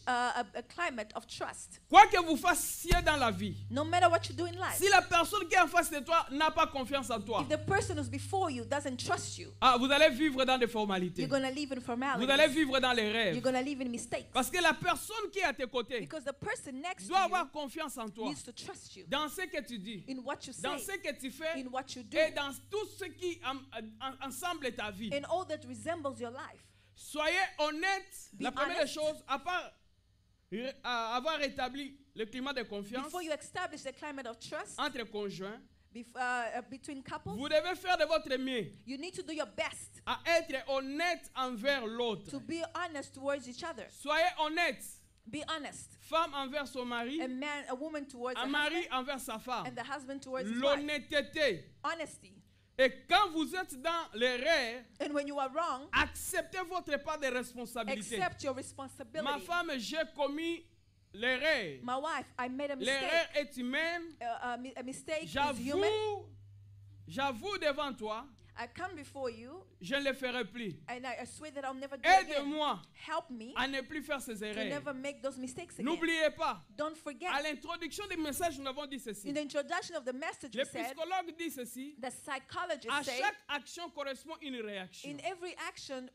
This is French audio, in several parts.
a climate of trust. Quoi que vous fassiez dans la vie, No matter what you do in life, si la personne qui est en face de toi n'a pas confiance en toi, if the person who's before you doesn't trust you, vous allez vivre dans des formalités. you're going to live in Vous allez formalities. vivre dans les You're rêves. going to live in mistakes. Parce que la personne qui est à tes côtés Because the person next doit to avoir you confiance en toi. needs to trust you Dans ce que tu dis, in what you dans say, ce que tu fais in what you do, et dans tout ce qui ensemble ta vie. in all that resembles your life. Soyez honnête. Be La première honest. chose, à part avoir établi le climat de confiance Before you establish the climate of trust entre conjoints, between couples, vous devez faire de votre mieux you need to do your best à être honnête envers l'autre. to be honest towards each other. Soyez honnête. Be honest. Femme envers son mari, A woman towards un her mari husband, envers sa femme. and the husband towards his wife. L'honnêteté. Honesty. Et quand vous êtes dans l'erreur, And when you are wrong, acceptez votre part de responsabilité. accept your Ma responsibility. femme, j'ai commis l'erreur. My wife, I made a L'erreur mistake. est humaine. A mistake is human. J'avoue devant toi, I come before you, je ne le ferai plus. and I swear that I'll never do it again. Aide-moi Help me à ne plus faire ces to erreurs. never make those mistakes again. N'oubliez pas, Don't à forget. l'introduction du message, nous avons dit ceci. In the introduction of the message, Le we said psychologue dit ceci. the psychologist À say chaque action correspond une réaction. in every action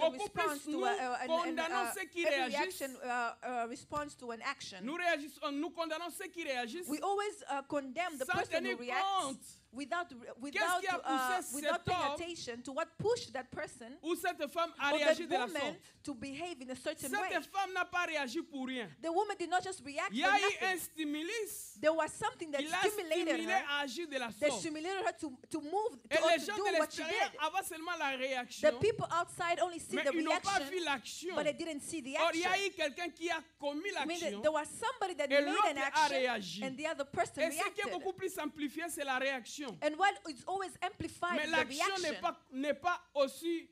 Beaucoup responds plus to nous condamnons ceux qui every réagissent. action responds to an action. Nous condamnons ceux qui réagissent We always condemn the sans person who tenir reacts compte without Qu'est-ce qui a poussé without cet paying homme attention to what pushed that person où cette femme a or réagi that de la woman sorte. to behave in a certain way. Cette femme n'a pas réagi pour rien. The woman did not just react Il y for a eu un nothing. stimulus. There was something that Il a stimulated stimulé her, à agir de la that sorte. stimulated her to move Et or les to gens do de what she l'extérieur did. avaient seulement la réaction, The people outside only see mais the ils n'ont pas vu reaction, l'action. but they didn't see the Or, il y action. a eu quelqu'un qui a commis I mean, l'action. there was somebody that Et made l'autre an a action, réagi. and the other person Et ce qui est reacted. beaucoup plus amplifié, c'est la réaction. And what is always amplified Mais is the l'action reaction. n'est pas aussi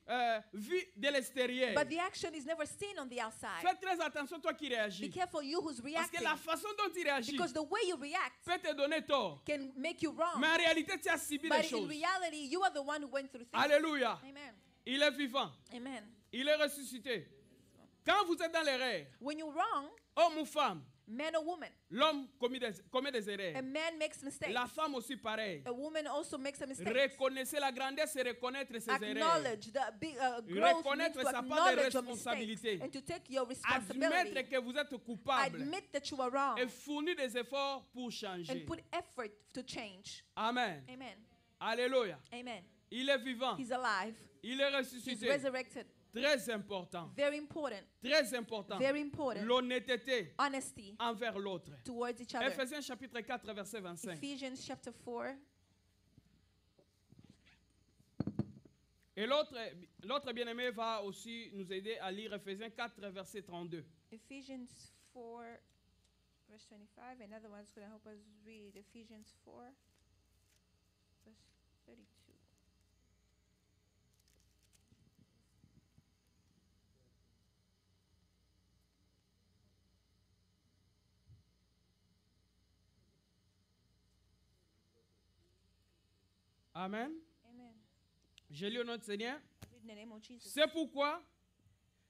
vue de l'extérieur. But the action is never seen on the outside. Fais très attention, toi qui Be réagis. careful, you who's Parce que reacting, la façon dont tu réagis because the way you react peut te donner tort. can make you wrong. Mais en réalité, tu as subi des But in choses. reality, you are the one who went through things. Alléluia. Amen. Il est vivant. Amen. Il est ressuscité. Quand vous êtes dans l'erreur, When you're wrong, homme ou femme, man or woman, l'homme commet des a erreurs. man makes mistakes. La femme aussi pareil. A woman also makes a mistake. Reconnaissez la grandeur, c'est reconnaître ses erreurs. Acknowledge the big growth means Reconnaître to sa part de acknowledge your responsabilité. mistakes and to take your Admettre responsibility. que vous êtes coupable Admit that you are wrong et fournir des efforts pour changer. and put effort to change. Amen. Amen. Alléluia. Amen. Il est vivant. He's alive. Il est He's ressuscité. resurrected. Très important. Very important. Très important. Very important. L'honnêteté Honesty envers l'autre. towards each other. Ephésiens chapitre 4, verset 25. Ephesians chapter 4. Et l'autre bien-aimé va aussi nous aider à lire Ephésiens 4, verset 32. Ephesians 4, verse 25. Another one's going to help us read Ephesians 4, verse 32. Amen. Amen. Je lis au nom du Seigneur. Read in the name of Jesus. C'est pourquoi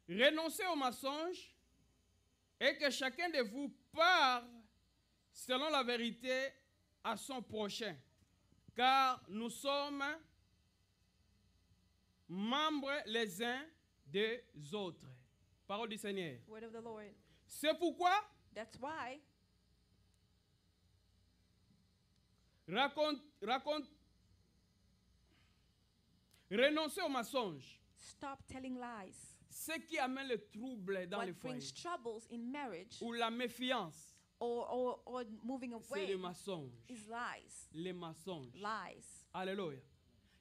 renoncez au mensonge et que chacun de vous parle selon la vérité à son prochain. Car nous sommes membres les uns des autres. Parole du Seigneur. Word of the Lord. C'est pourquoi That's why renoncez au mensonge. stop telling lies. Ce qui amène le trouble dans What les foyers brings troubles in marriage ou la méfiance, or moving c'est away le mensonge. is lies. Les mensonges. Lies. Alléluia.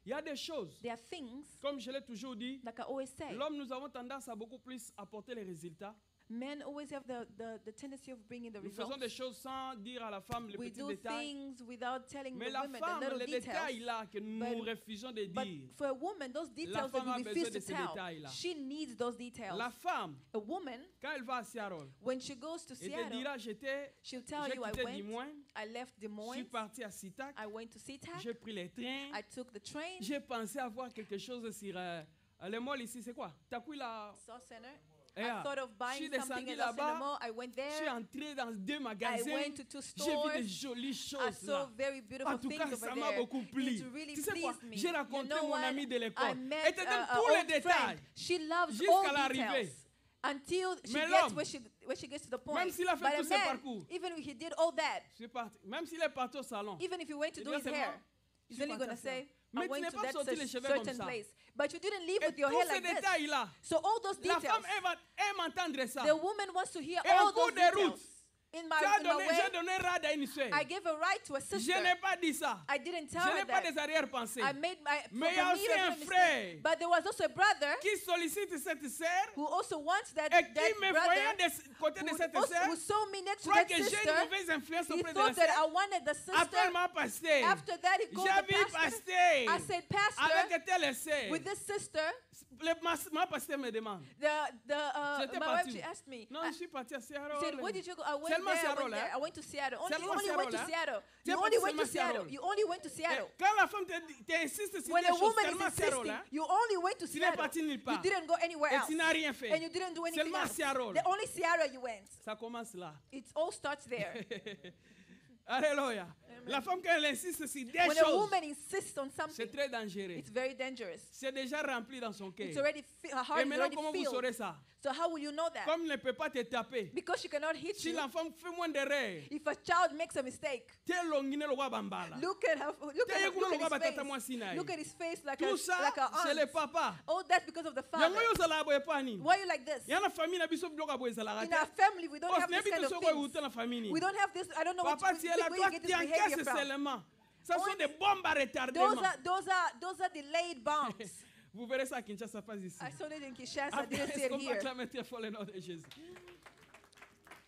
Il y a des choses, There are things, comme je l'ai toujours dit, like I always say, l'homme, nous avons tendance à beaucoup plus apporter les résultats. men always have the tendency of bringing the Nous faisons results. des choses sans dire à la femme les We petits do détails. things without telling Mais the la women femme, the little les détails details. là que nous But- refusons de But dire. for a woman, those details that femme a we besoin refuse de to ces tell, détails-là. she needs those details. La femme, A woman, quand elle va à Seattle, when she goes to elle te Seattle, dira, she'll tell j'ai you, I quitté went, Des Moines, I left Des je suis Moines, parti à Sitac, I went to SeaTac, j'ai pris les trains, I took the train, j'ai pensé avoir quelque chose sur le mall ici, c'est quoi? Takuila, Saw Center, Et I thought of je buying suis something descendu at Los là-bas. Mall. I went Je suis there. entré dans 2 I magasins. went to 2 J'ai vu des stores. jolies I choses saw là. very beautiful En tout things cas, over ça m'a there. beaucoup plu. It really Tu sais quoi? pleased me. J'ai You rencontré know mon what? ami de I l'école. Elle met te donne a tous les old détails. friend. She loves Jusqu'à all l'arrivée. details until she Mais gets l'homme, where she gets to the point. même s'il a fait But tous a ses man, parcours, even if he did all that, je suis parti. Même s'il est parti au salon. even if he went to Il do dit his seulement, hair, he's je suis only parti going à to ça. say, Mais I'm tu going n'es to pas that sorti les cheveux comme certain ça. place. But you didn't leave Et with your tous hair ces like this. détails-là, So all those la details, femme aime entendre ça. the woman wants to hear Et en all cours those de route, details. In my J'ai way, donné rade à une soeur. I gave a right to a Je sister. n'ai pas dit ça. I didn't tell Je her n'ai pas that. des arrière-pensées. I made my Mais il y a for me, aussi it was un a mistake. frère But there was also a brother qui sollicite cette sœur who also wants that, et qui that me brother voyait de côté de cette sœur. who saw me next to Croit that que j'ai sister. une mauvaise influence He auprès de la thought that sœur. I wanted the sister. Appelle-moi pasteur. After that, he called J'ai the vu pastor. pasteur. I said, Pastor, Avec telle sœur. with this sister, Ma pasteur me demande. J'étais my parti wife, she où? asked me, Non, je suis parti à she Seattle. said, where did you go? I went Seulement there, I Seattle, went there. hein? I went to Seattle. Only, you Seulement only went to Seattle, hein? Seattle. Tu You es only parti went to seulement Seattle. Seattle. You only went to Seattle. Quand la femme t'insiste sur When des a choses, woman seulement is Seattle, insisting, hein? you only went to Tu n'es Seattle. parti nulle You part. didn't go anywhere Et else. tu n'as rien fait. And you didn't do anything Seulement else. Seattle. The only Seattle you went. Ça commence là. It all starts there. Alléluia. La femme, quand elle insiste sur des When a choses, woman insists on something, c'est très dangereux. it's very dangerous. C'est déjà rempli dans son cœur. It's already her heart Et is maintenant, already comment vous filled. saurez ça? So how will you know that? Comme il ne peut pas te taper. Because she cannot hit Si you. l'enfant fait moins d'erreurs, If a child makes a mistake, tel longine lo bambala. look at her. Look at, Tell you look kuno at batata his mwa face. sinai. Look at his face like Tout ça, like her c'est le aunt. papa. Oh, that's because of the Yango father. yo zala boye pani. Why are you like this? Yana famille na biso biloko boye zala In rate. our family, we don't Oh, have this nebi kind to of soko things. uta na famille. We don't have this. I don't know Papa tu es là, where toi you get tu this behavior encaisses from. seulement. Ça sont Only- des bombes à Those retardement. are delayed bombs. Vous verrez ça à Kinshasa, pas ici. I saw it in Kinshasa. I Après, didn't see est-ce it qu'on peut here. acclamer très fort le nom de Jésus?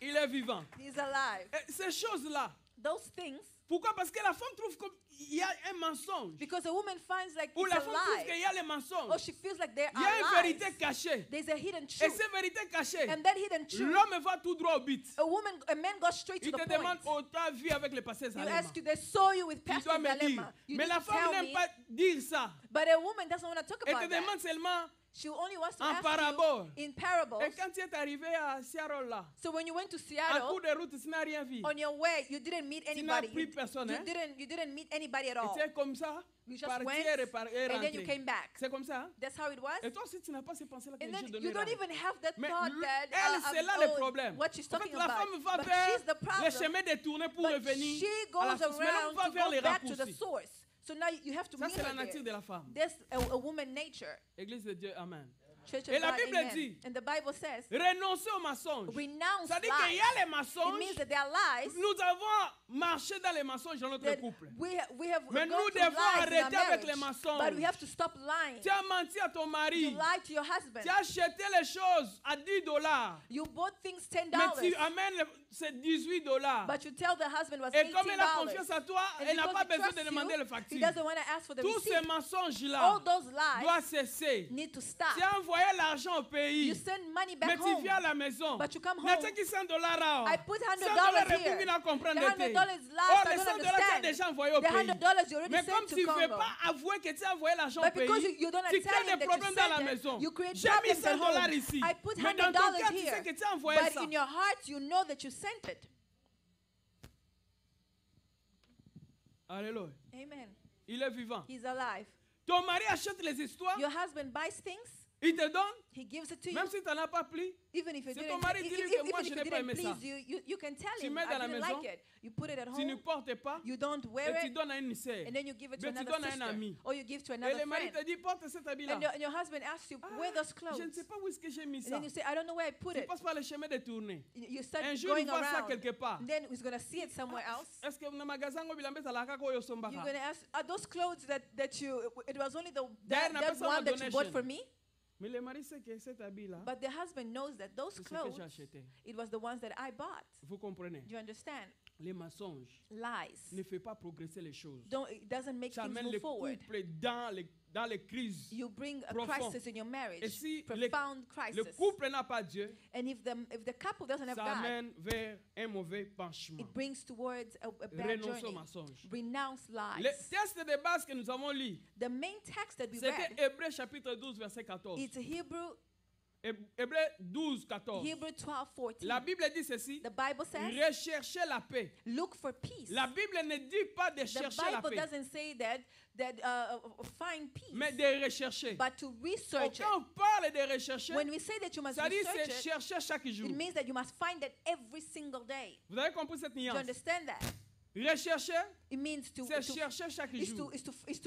Il est vivant. He's alive. Et ces choses-là, Those things, pourquoi? Parce que la femme trouve qu'il y a un mensonge. because a woman finds like Ou it's la a femme trouve lie. qu'il y a les mensonges. Or she feels like there Il y a une are vérité lies. cachée. There's a hidden Et truth. cette vérité cachée, And that hidden truth, l'homme va tout droit au but. a man goes straight to Il the te demande, point. oh, tu as vu avec le passé You Zalema. ask you, they saw you with Tu Pastor dois me dire. Zalema. You Mais need la to femme tell n'aime me. pas dire ça. But a woman doesn't want to talk Elle te about that. demande seulement She only wants to en ask parabole. you in parables. Et quand tu es arrivé à Seattle là, So when you went to en Seattle, cours de route, tu n'as rien vu. on your way, you didn't meet Tu n'as anybody. pris personne. Hein? You didn't meet anybody at Et all. tu es comme ça, You just partir went, et and then you rentrer. came back. C'est comme ça. Hein? That's how it was. Et toi aussi, tu n'as pas ces pensées-là que And je then donne you don't even have that Mais thought that elle, c'est là le problème. what she's En fait, talking la about. femme va But vers she's the les problem. chemins détournés pour But revenir she à la goes source. Mais l'homme around va to vers go les back to the raccourcis. source. So now you have to Ça, meet c'est la her nature de there. la femme. There's a woman nature. Église de Dieu, Amen. Church of Et la God, Bible amen. dit, And the Bible says, renoncer au mensonge. renounce Ça dit qu'il y lies. a les It mensonges. means that there are lies Nous avons marché dans les mensonges dans notre that couple. we have Mais gone nous through devons lies in our arrêter avec marriage. les mensonges. But we have to stop lying. Tu as menti à ton You mari. lied to your husband. Tu as acheté les choses à $10. You bought things $10. Mais tu amènes c'est $18. But you tell the husband was Et comme elle a $18. confiance à toi, And elle n'a because pas he besoin trusts de demander you, le he facture. doesn't want to ask for the Tous ces receipt. mensonges-là All those lies doivent cesser. need to stop. Tu as envoyé l'argent au You pays, send money mais back tu home. viens à la maison. But you come Mais home. tu as $100 I put $100 $100 here. à comprendre The $100 l'été. is last, Oh, I les don't $100 tu as understand. déjà envoyé au The pays. $100 you already Mais comme sent tu to ne veux Congo. pas avouer que tu as envoyé l'argent au But because pays, you don't tu tell crées him des that you problèmes dans la sent it, maison. you create J'ai mis problems at $100 home. ici. I put Mais dans ton $100 cœur, tu sais here. que tu as envoyé But ça. in your heart, you know that you sent it. Alléluia. Amen. Il est vivant. He's alive. Ton mari achète les histoires, Your husband buys things. il te donne, He gives it to you. même si tu n'en as pas pris. Even if it Si didn't, ton mari dit que moi, even je if n'ai it pas didn't aimé ça. please you, you can tell Tu him, mets dans I la didn't maison, like it. You put it at Tu ne home. portes pas, You don't wear et tu it. donnes à une sœur. And then you give it to Mais tu another donnes à un sister. ami. Or you give to Et another le mari friend. te dit, porte cet habit-là. And your husband asks you, wear those clothes. Je ne sais pas où est-ce que j'ai mis And ça. then you say, I don't know where I put Tu it. passes par le chemin détourné. You start Un jour, il going voit ça around. quelque part. And then he's going to see it somewhere else. Est-ce que na magasin ngo bilamba ezalaka ko oyo You're sombaka? going to ask, are those clothes that you, it was only D'ailleurs, n'a that pas ça one la that you bought donation. for me? Mais le mari sait que cet habit-là, But the husband knows that those c'est ce que clothes, j'ai acheté. it was the ones that I bought. Vous comprenez? Do you understand? Les mensonges Lies. ne font pas progresser les choses. It doesn't make Ça things amène move le forward. couple dans les crises. You bring a Profond. crisis in your marriage, Et si profound le crisis. couple n'a pas Dieu, And if the couple doesn't have ça God, amène vers un mauvais penchement. it brings towards a bad Renoncer au journey. mensonge. Renounce Le lies. texte de base que nous avons lu, The main text that we c'était read, Hébreux chapitre 12, verset 14. it's Hebrew Hébreux 12, 14. Hebrew 12:14. La Bible dit ceci. The Bible says, Recherchez la paix. look for peace. La Bible ne dit pas de The chercher la Bible paix, doesn't say that find peace, mais de rechercher. but to research Quand on it. parle de rechercher, When we say that you must ça dit research c'est it, chercher chaque jour. it means that you must find it every single day. Vous avez compris cette Do you nuance? understand that? Rechercher, It means to, c'est chercher chaque is jour. to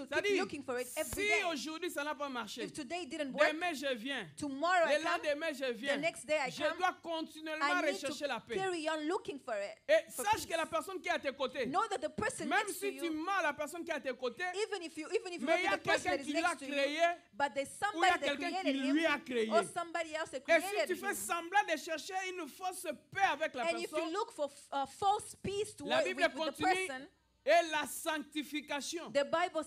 Ça keep dit, looking for it every si day. aujourd'hui ça n'a pas marché, If today didn't work, demain je viens, tomorrow I le come, lendemain je viens, the next day I je come, dois continuellement I need rechercher la to paix. carry on looking for it. Et for sache peace. que la personne qui est à tes côtés, Know that the person même next to si tu you, mens à la personne qui est à tes côtés, even if you mais il y look a at the person quelqu'un that is qui l'a next to you, créé, but there's ou il y a somebody that quelqu'un qui created him, lui a créé. or somebody else that Et si created tu fais him. semblant de chercher une fausse paix avec la And if you personne, look for false peace to la with Bible the continue person, et la sanctification, the Bible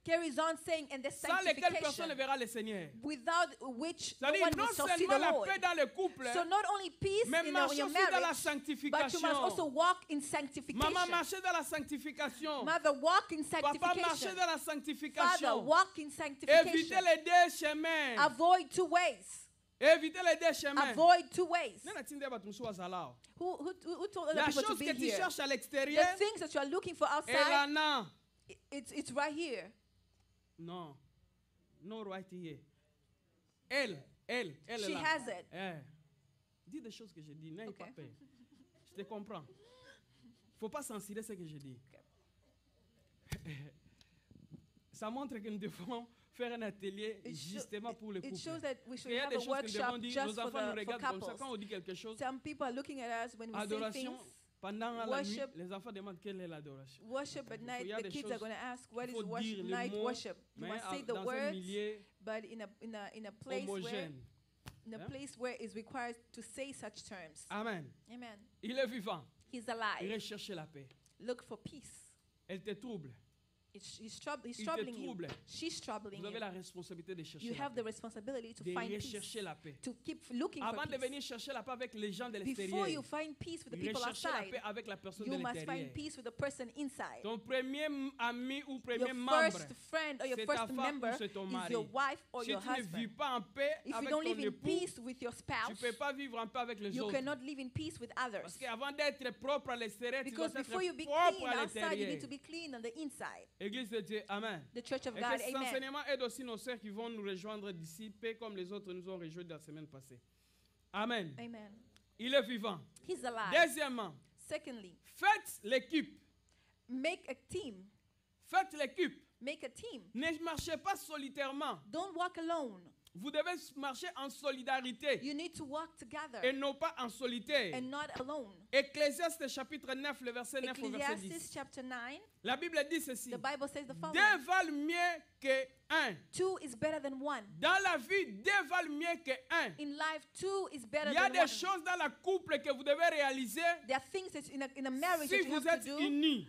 carries on saying, and the sans lesquelles personne ne sanctification, verra le Seigneur. without which no C'est-à-dire one non will shall see seulement the la Lord. paix dans le couple, So not only peace mais in marcher your aussi dans la marriage, but you must also sanctification. walk in sanctification. Maman marcher dans la sanctification. Mother, walk in Papa marcher sanctification. dans la Father, sanctification. walk in Évitez sanctification. les deux chemins. Avoid two ways. Évitez les deux chemins. Avoid two ways. Nena tinde batu musu wazalao. Who told other La people to chose be que tu here? cherches à The l'extérieur, things that you are looking for elle outside, en a. it's right here. Non. No right here. Elle est She là. has it. Dis des choses que je dis, n'aie Okay. pas peur. Je te comprends. Faut pas censurer ce que je dis. Ça montre que nous devons faire un atelier justement pour le It couple. shows that we should Il y a have des a choses que nous devons workshop dire, just nos for enfants nous for regardent comme ça. couples. Quand on dit quelque chose, Some people are looking at us when we say adoration, things. pendant la nuit, Worship. les enfants demandent quelle est l'adoration. Worship at night, Il y a the des kids choses, are going to ask, what Il is faut dire worship, le night mot, worship? You mais must say the dans un words, milieu but in a place where homogène. Hein? place where it's required to say such terms. Amen. Amen. Il est vivant. He's Il alive. recherche la paix. Look for peace. Elle te trouble. He's te troubling you. trouble. She's troubling Vous avez you. la responsabilité de chercher You la have paix. the responsibility to De find peace. rechercher la paix. To keep looking Avant for de peace. venir chercher la paix avec les gens de Before you l'extérieur, find peace with the people rechercher la outside, paix avec la personne de you must find l'intérieur. peace with the person inside. Ton premier ami ou premier Your membre, first friend or your c'est ta first femme member ou c'est ton is mari. your wife or Si your tu ne vis husband. pas en paix If you avec don't ton live in époux, peace with your tu spouse, ne peux pas vivre en paix avec les you autres. cannot live in peace with others. Parce qu'avant d'être propre à l'extérieur, tu dois Because être before you be propre clean à outside, you need l'intérieur. to be clean on the inside. Église de Dieu, Amen. The Church of Et God, que cet amen. enseignement aide aussi nos sœurs qui vont nous rejoindre d'ici, paix comme les autres nous ont rejoints la semaine passée. Amen. Amen. Il est vivant. He's alive. Deuxièmement, Secondly, faites l'équipe. make a team. Faites l'équipe. Make a team. Ne marchez pas solitairement. Don't walk alone. Vous devez marcher en solidarité You need to walk together et non pas en solitaire. and not alone. Ecclésiaste chapitre 9, le verset 9 au verset 10. Ecclesiastes chapter 9, La Bible dit ceci. the Bible says the following. Deux valent mieux que un. Two is better than one. Dans la vie, deux valent mieux que un. In life, two is better Il y a than des one. choses dans la couple que vous devez réaliser There are things that in a marriage si that you vous have to êtes do. unis.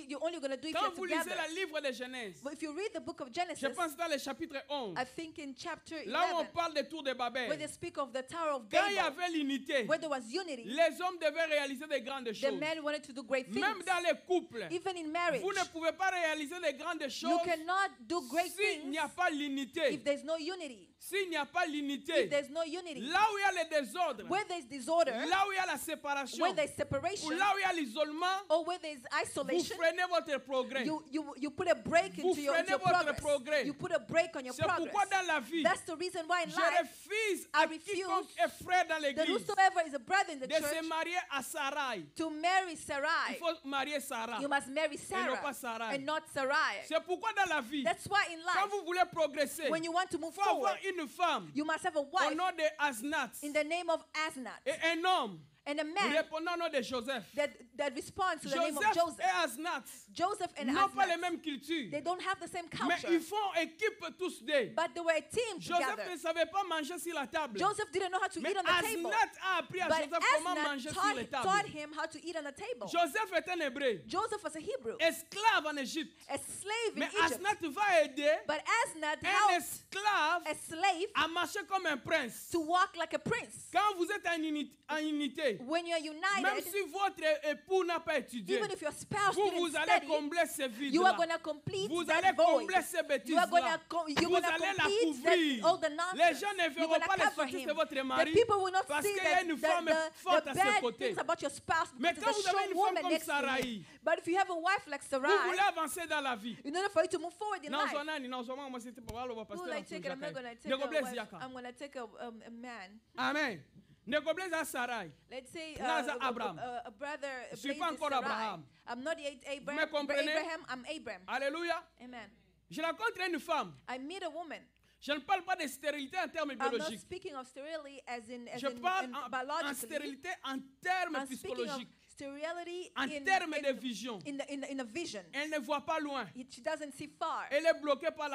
You're only going to do if Quand you're vous lisez together. le livre de Genèse, But if you read the book of je Genesis, pense dans le chapitre 11, I think in chapter là où on 11, parle des tours de where they Babel, speak of the Tower of quand il y Babel, avait l'unité, where there was unity, les hommes devaient réaliser des grandes the choses. men wanted to do great things. Même dans les couples, Even in marriage, vous ne pouvez pas réaliser des grandes you choses cannot do great s'il things n'y a pas l'unité. if there's no unity. S'il n'y a pas If l'unité, there's no unity, là où il y a le désordre, where there's disorder, là où il y a la séparation, where there's ou separation, là où il y a l'isolement, or where there's vous isolation, freinez votre progrès. you put a break Vous into your freinez votre progress. progrès. You put a break on your C'est pourquoi progress. dans la vie, That's the reason why in je life, refuse I à refuse quiconque est frère dans that l'église whosoever is a brother in the de se church marier à Sarai. to marry Il Sarai, faut marier Sarah. you must marry Et non pas Sarah Sarai. and not Sarai. C'est pourquoi dans la vie, That's why in quand life, vous voulez progresser, when you want to move il faut avoir forward, une femme you must have a au wife nom de Asnat in the name of Asnath et un homme and a man répondant au nom de Joseph. that responds to the name of Joseph Joseph. et Asnat Joseph and n'ont pas les Asnath, mêmes cultures, they don't have the same mais culture, ils font équipe tous deux. but they were a team Joseph together. ne savait pas manger sur la table, Joseph didn't know how to mais eat on the table, Asnat a appris à but Joseph comment manger Asnath sur les taught tables. him how to eat on the table. Joseph est un hébreu, Joseph was a Hebrew, esclave en Égypte. a slave in Mais Egypt, Asnat va aider but Asnath un helped esclave a slave à marcher comme un prince. to walk like a prince. Quand vous êtes en unité, when you are même united, si votre époux n'a pas étudié, even if your spouse vous didn't allez study, combler ces you are vides-là. going to complete Vous that allez void. combler ces You are bêtises-là. going to Vous allez la couvrir. all the Les nonsense. gens ne You're verront going to pas les cover sottises him. de votre The mari people will not parce see qu'il y a une femme forte the à ses bad côtés. things about your spouse Mais because quand there's a vous avez une strong femme woman comme next to Sarai, you. But if you have a wife like vous Sarai, voulez avancer dans la vie. in order for you to move forward in life, who will I take it? I'm not going to take a wife. I'm going to take a man. Amen. Negoblez à Sarai. Let's say Naza Abraham. a brother Je suis blazes pas encore Sarai. Abraham. I'm not yet me Abraham, comprenez? I'm Abraham. Alléluia. Amen. Je rencontre une femme. I meet a woman. Je ne parle pas de stérilité en termes I'm not biologiques. speaking of sterility as in Je parle en biologically. stérilité en termes I'm speaking of psychologiques. sterility En termes de vision. in a vision. Elle ne voit pas loin. She doesn't see far. Elle est bloquée par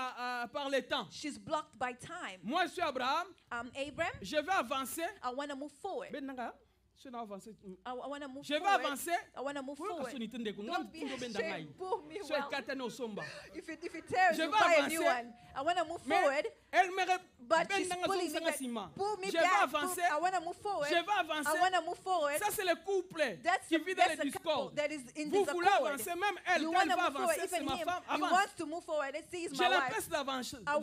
le temps. She's blocked by time. Moi, je suis Abraham. I'm Abraham. Je vais avancer. I want to move forward. Je I want to move vais forward. avancer. I want to move forward. Don't be ashamed. Pull me Sois well. écarté au somba. If it tears, Je you vais buy a new avancer. one. I want to move Mais forward. elle me But she's pulling me back. Pull me Je vais back. avancer. I want to move forward. Je vais I avancer. want to move forward. Ça, c'est le couple That's qui the, vit dans that's le the couple discord. that is in Vous this voulez accord. avancer, même elle, You quand want elle to va move forward. avancer, c'est Even ma him, femme, he avance. wants to move forward. Let's see, he's Je my wife. l'empêche d'avancer. I'm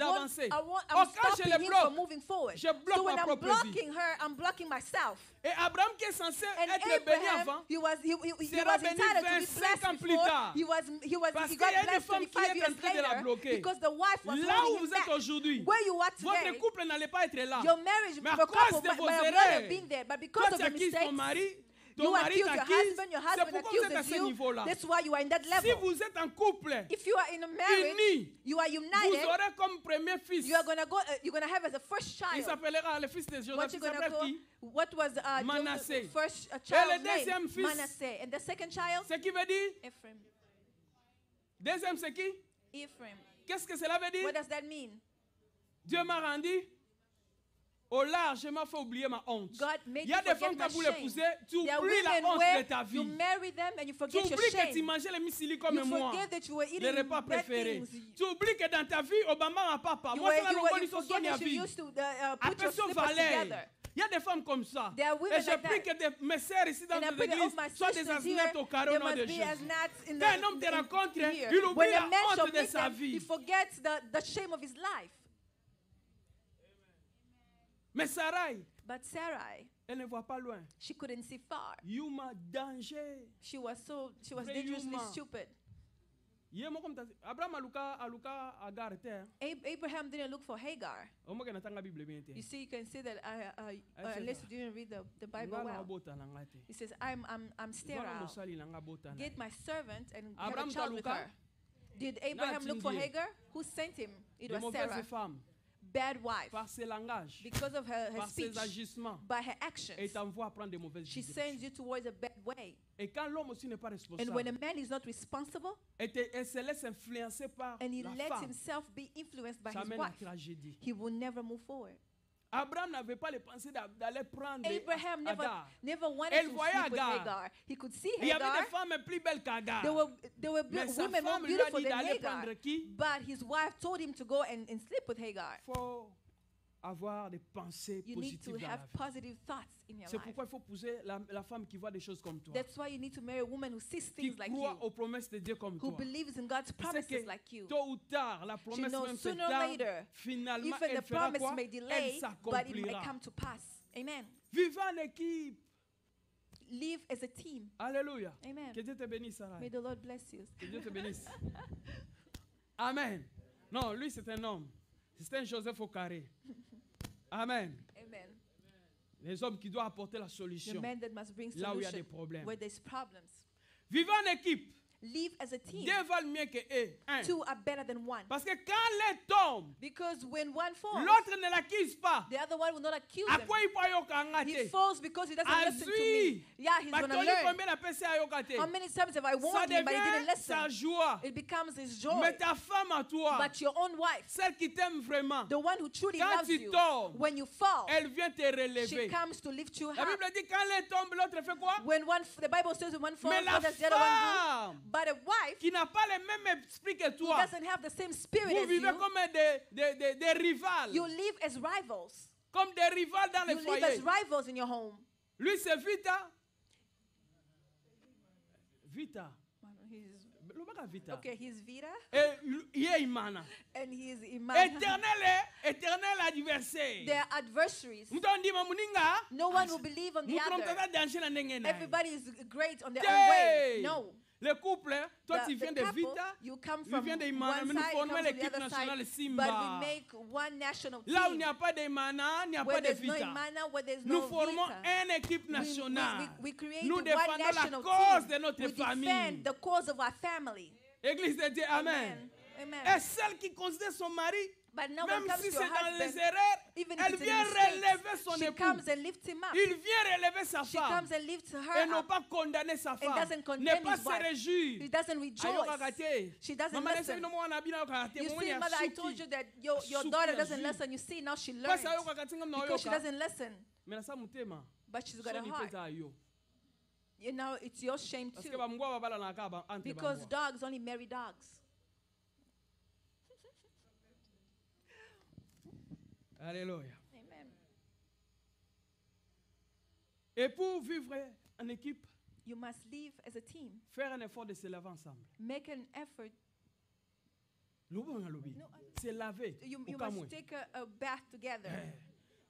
Oh, quand je stopping le him bloque, from moving forward. je bloque So when ma I'm propre vie. blocking her, I'm blocking myself. Et Abraham qui est censé And être béni Abraham, avant, he was sera béni entitled to be 25 ans blessed plus before. tard. Parce He qu'il y a got une blessed femme qui 25 est en years train de la later bloquer. because the wife was Là où holding him vous êtes back. aujourd'hui, Where you are today, votre couple n'allait pas être là. your marriage, Mais à your cause couple de vos might have erreurs, not been there, but Toi, because of tu the accuses ton mistakes, mari, you ton mari accuse your t'accuse. husband, your C'est husband pourquoi vous êtes à accuses ce you. niveau-là. That's why you are in that Si level. vous êtes en couple, If you are in a marriage, unis, you are vous united, aurez comme premier fils. you are gonna go. You're gonna have as a first Il child. s'appellera le fils de Joseph. What Il you gonna s'appelle go? qui? What was Manasseh. the first Et le child's deuxième name? fils? Manasseh. And the second child? Ce qui veut dire, Ephraim. deuxième c'est qui? Ephraim. Qu'est-ce que cela veut dire? What does that mean? Dieu m'a rendu au large, m'a fait oublier ma honte. God made Il y a you des forget femmes my quand vous shame. l'épousez, tu There are oublies la women honte where de ta you vie. marry them and you Tu forget your oublies que tu shame. mangeais les misili comme You moi. forget that you were Les eating repas bad préférés. things. Tu oublies que dans ta vie, Obama n'a papa. You Moi, c'est la longue you histoire forget de la that you vie. used to put your Après son slippers valet. together. Il y a des femmes comme ça. There are women Et je like prie that. que mes sœurs ici dans And I les pray that all églises my soient des sisters here, asinates au carré au there nom de must be as Jésus. gnats in Quand un homme te in rencontre, here. il oublie When la a man shall honte de meet sa them, vie. he forgets the shame of his life. Mais Sarai, But Sarai, elle ne voit pas loin. she couldn't see far. Yuma danger. She was Vrai dangerously humain. stupid. Yemo comme Abraham aluka agar terre. Abraham didn't look for Hagar. Omo ke natanga Bible bien You see, you can see that said unless that. you didn't read the Bible Ngala well. bota na ngate. He says, I'm Ngala sterile. mosali na ngabota na. Get my servant and have Abraham a child with taluka? her. Did Abraham look for Tindier. Hagar? Who sent him? It De was mauvaises Sarah. femmes. Bad wife. Par ses langages. Because of her Par speech, ses agissements. by her Et actions, t'envoie à prendre de mauvaises she décisions. sends you towards a bad way. Et quand l'homme aussi n'est pas And when a responsable, man is not responsible elle se laisse influencer par and he la lets femme, himself be influenced by ça his mène à wife, tragédie. he will never move forward. Abraham n'avait pas les pensées d'aller prendre Abraham Agar. never wanted Elle to voyait sleep with Agar. Hagar. He could see Il y avait Hagar. des femmes plus belles qu'Agar. There were Mais sa women more femme lui a beautiful dit than d'aller Hagar. prendre qui? But his wife told him to go and sleep with Hagar. Il faut avoir des pensées You need to positives dans la have vie. positive thoughts in your C'est life. pourquoi il faut pousser la femme qui voit des choses comme toi. That's why you need to marry a woman who sees Qui things like croit you, aux promesses de Dieu comme who toi. believes in God's Tu sais promises que like you. tôt ou tard, la promesse knows même se sooner or tarde, later, finalement, Even elle the fera promise quoi? may Elle delay, but it may s'accomplira. come to pass. Amen. Vivons en équipe. Live as a team. Alléluia. Amen. Que Dieu te bénisse, Sarah. May the Lord bless you. Que Dieu te bénisse. Amen. Non, lui c'est un homme. C'est un Joseph au carré. Amen. Amen. Les hommes qui doivent apporter la The solution man that must bring là où il y a des solution problèmes. where there's problems. Vivons en équipe. Live as a team. Deux valent mieux que eux. Un. Two are better than one. Parce que quand l'un tombe, Because when one falls, l'autre ne l'accuse pas. the other one will not accuse À him. quoi il peut ayoka He ngate? falls because he doesn't listen to Azui. me. Yeah, he's going to Batoli learn. combien d'appels ayoka te? How many times have I Ça warned him, but he didn't devient sa listen? joie. It becomes his joy. Mais ta femme à toi, But your own wife, celle qui t'aime vraiment, the one who truly quand loves tu you, tombes, when you fall, elle vient te she relever. comes to lift you La up. Bible dit quand l'un tombe, l'autre fait quoi? When the Bible says when one falls, Mais la what does the other one femme do? But a wife qui n'a pas le même esprit que who toi, doesn't have the same spirit vous as vivez you, comme des rivales. you live as rivals. Comme des rivales dans You le live as foyer. rivals in your home. Lui, c'est Vita. Vita. He's, Lobaka Vita. okay, he's Vita Et il est Imana. and he's Imana. Éternel adversaire. They're adversaries. Mutondima muninga. No one will believe on the other. Everybody Everybody is great on their own way. No. Le couple, toi tu The viens de couple, Vita, you come lui from vient de one Imana, mais nous side, formons comes from the l'équipe other nationale side, but we Simba. make one national Là où il team. n'y a pas d'Imana, il n'y a Where pas de there's no Vita. Imana, where there's Nous no formons Vita. une équipe nationale. We create Nous one défendons la national cause team. de notre We famille. defend the cause of our family. Église de Dieu, Amen. Amen. Et celle qui considère son mari, But now même when it comes si to c'est your dans les husband, erreurs, even if elle it's in vient mistakes, relever son she époux. comes and lifts him up. Il vient relever sa She femme. comes and lifts her Et non up. pas condamner sa femme. doesn't condemn Ne pas his se wife. réjouir. He doesn't Ayo rejoice. kakate. She doesn't Mama listen. nese bino mwana bina kakate. You Mama see, ya mother, I suki. told you that your Suki daughter ya doesn't jus. listen. You see, now she learned Parce ayo kakate nga mna because she oyoka. doesn't listen. Mais na sa mutema. But she's got a Soni heart. peza ayo. You know, it's your shame Parce too. que ba mngwa babala na kaba ante Because bambwa. dogs only marry dogs. Alléluia. Amen. Et pour vivre en équipe, You must live as a team. faire un effort de se laver ensemble. Make an effort. Lobo nga lobi. No, Se laver. You Ukamwe. must take a bath together.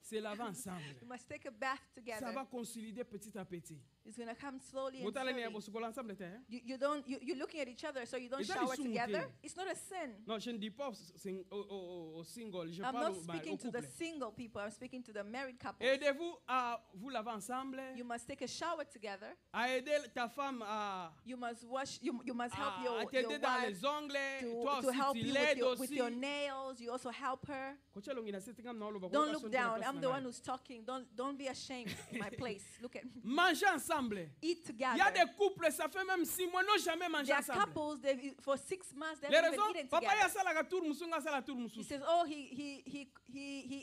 Se laver ensemble. You must take a bath Ça together. va consolider petit à petit. It's going to come slowly and Mutala ni slowly. bosukola ensemble te. Hein? You're looking at each other, so you don't Is that shower issue together. mute? It's not a sin. Non, je ne dis pas au single, je I'm parle not au speaking to couple. the single people. I'm speaking to the married couple. Aidez-vous à vous laver ensemble, You must take a shower together. à aider ta femme à You must wash. You must help à your t'aider dans wife les ongles. Toi to help aussi, tu you l'aides with aussi. your nails. You also help her. Kocha longi na sete kama naolo bako, Don't kwa look son down. kuna I'm pesa the na one nani. who's talking. Don't be ashamed in my place. Look at me. Manger ensemble. Eat Il y a together. des couples, ça fait même 6 mois, n'ont jamais mangé There are ensemble. couples they for 6 months they Les haven't even raisons, eaten papa together. ya sala ka tour musu, nga sala tour He musu. says, oh, he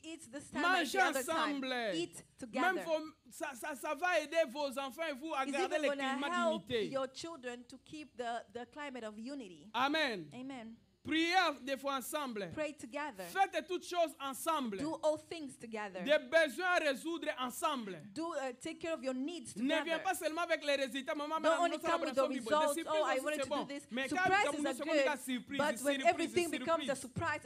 eats this time and Mangez the other time. ensemble. Eat Même together. ça va aider vos enfants et vous à It's garder even le going to climat help d'unité. your children to keep the climate of unity. Amen. Amen. Priez des fois ensemble. Pray together. Faites toutes choses ensemble. Do all things together. Des besoins à résoudre ensemble. Do take care of your needs Ne viens together. pas seulement avec les résultats. Maman, Don't only come with the results. Oh, I wanted to do this. Mais Surprises are good, but when everything becomes a surprise,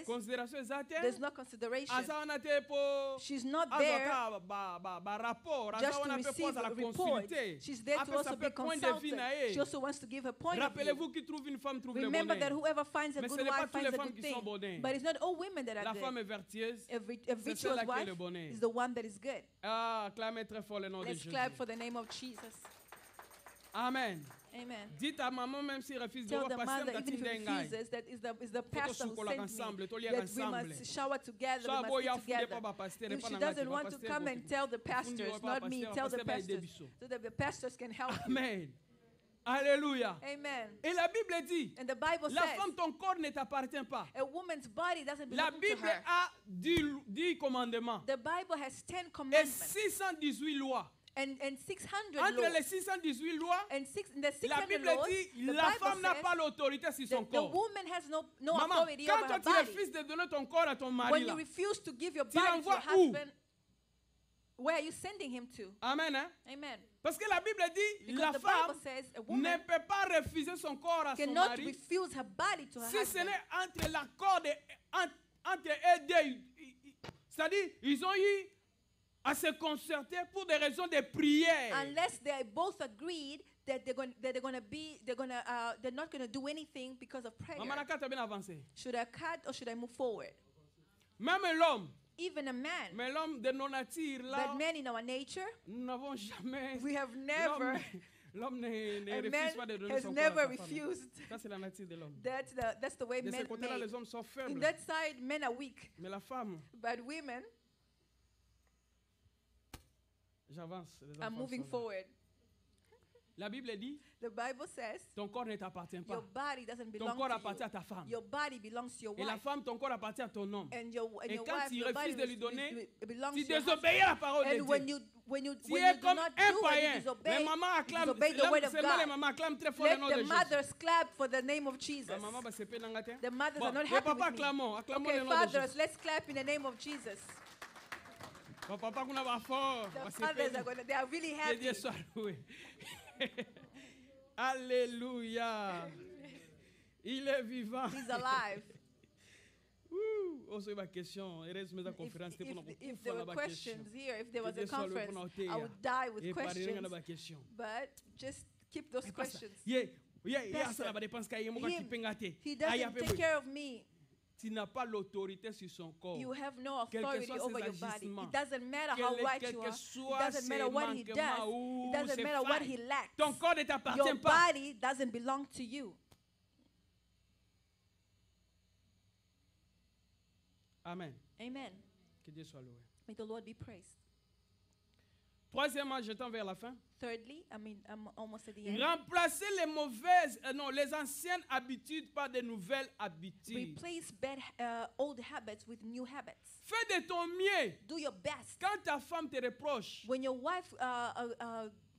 considération exacte. there's no consideration. Asa wana te po She's not there ba rapport. just Asa to wana pe receive pose à la a report. consulter. She's there to Après, also ça be peut point de vue consulted. na ye. She also wants to give her point of view. Rappelez-vous qui trouve une femme trouve le Remember that bonheur. whoever finds a Mais good ce n'est pas wife toutes finds les a femmes good qui sont thing. bonnes. But it's not all women that La are femme good. est vertueuse. A C'est virtuous celle-là qui est wife le bonheur. is the one that is good. Ah, acclamez très fort le nom de Let's Jésus. clap for the name of Jesus. Amen. Amen. Dites à maman même s'il refuse de Tell voir the passer mother, un even if he petit dengai. refuses, that is the pastor who sukola sent ensemble, me, tolia that we ensemble. must shower together, Soit we boy must ya eat funde pa together. ba pasteur, If pa she na doesn't ngati, want ba to pasteur come and boki. tell the Fundi pastors, wa pa not me, pasteur, tell the pasteur ba aide pastors, biso. so that the pastors can help you. Amen. Alléluia. Amen. Et la Bible dit, And the Bible la says, femme, ton corps ne t'appartient pas. a woman's body doesn't La belong to Bible her. a 10 commandements The Bible has 10 et commandments 618 lois. and 600 Entre laws. les 618 lois, And the la 600 Bible laws, dit, the la Bible femme n'a says pas l'autorité sur son that the corps. woman has no Maman, authority quand over toi her tu body. refuses de donner ton corps à ton mari, When là, you refuse to give your Tu body to your l'envoies où? husband, where are you sending him to? amen, hein? Amen. Parce que la Bible dit, Because la the femme Bible says a ne woman peut pas refuser son corps à son cannot mari refuse her body to her si ce husband n'est entre l'accord entre eux deux. C'est-à-dire, ils ont eu à se concerter pour des raisons de prière. unless they both agreed that they're not gonna do anything because of prayer. Maman Nakata bien avancé. Should I cut or should I move forward? Même l'homme, Even a man, mais l'homme de nos natures, là, but men in our nature, nous n'avons jamais. we have never. L'homme ne A refuse pas de man donner has son corps à never sa femme. refused. Ça, c'est la nature de l'homme. That's the way De ce men côté-là, made. les hommes sont In faibles. that side, men are weak, Mais la femme, but women j'avance. les are enfants moving sont là. forward. La Bible dit, The Bible says ton corps ne t'appartient pas. your body doesn't Ton belong corps to appartient you. à ta femme. Your body belongs to your Et la wife. femme, ton corps appartient à ton homme. And your Et wife, quand tu your body refuses de lui donner, belongs Tu to your husband. désobéis à la parole de And Dieu. when you Tu do es comme not un do it, païen. you disobey, Les mamans acclament. disobey the word of Seulement les God. mamans acclament très fort le Let nom de the Jésus. mothers clap for the name of Jesus. La maman va se payer dans la tête. The mothers Bon, are not les happy papas with me. acclamons. Acclamons Okay, le nom de fathers, Jésus. let's clap in the name of Jesus. Papa kuna ba fort. The fathers are they are really Que happy. Dieu soit loué. Alléluia. Il est vivant. He's alive. Oh, c'est ma question. Heureusement, la conférence était pour nous. If there were questions here, if there was a Que Dieu soit loué conference, pour nous. I would die with Et parler questions. dans la question. But just keep those questions. Yeah, Pastor, ça va dépendre qu'il y a un qui pengate. He doesn't take care of me. Tu n'as pas l'autorité sur son corps. You have no Quel que authority soit over ses your body. agissements, It doesn't matter how right quel you que are. It soit doesn't matter ses what he manquements does. ou It doesn't ses matter what failles. he lacks. Ton corps ne Your t'appartient pas. body doesn't belong to you. Amen. Amen. Que Dieu soit loué. May the Lord be praised. Troisièmement, je tends vers la fin. Thirdly, I'm almost at the end. Remplacer les anciennes habitudes par de nouvelles habitudes. Replace old habits with new habits. Fais de ton mieux. Do your best. Quand ta femme te reproche, When your wife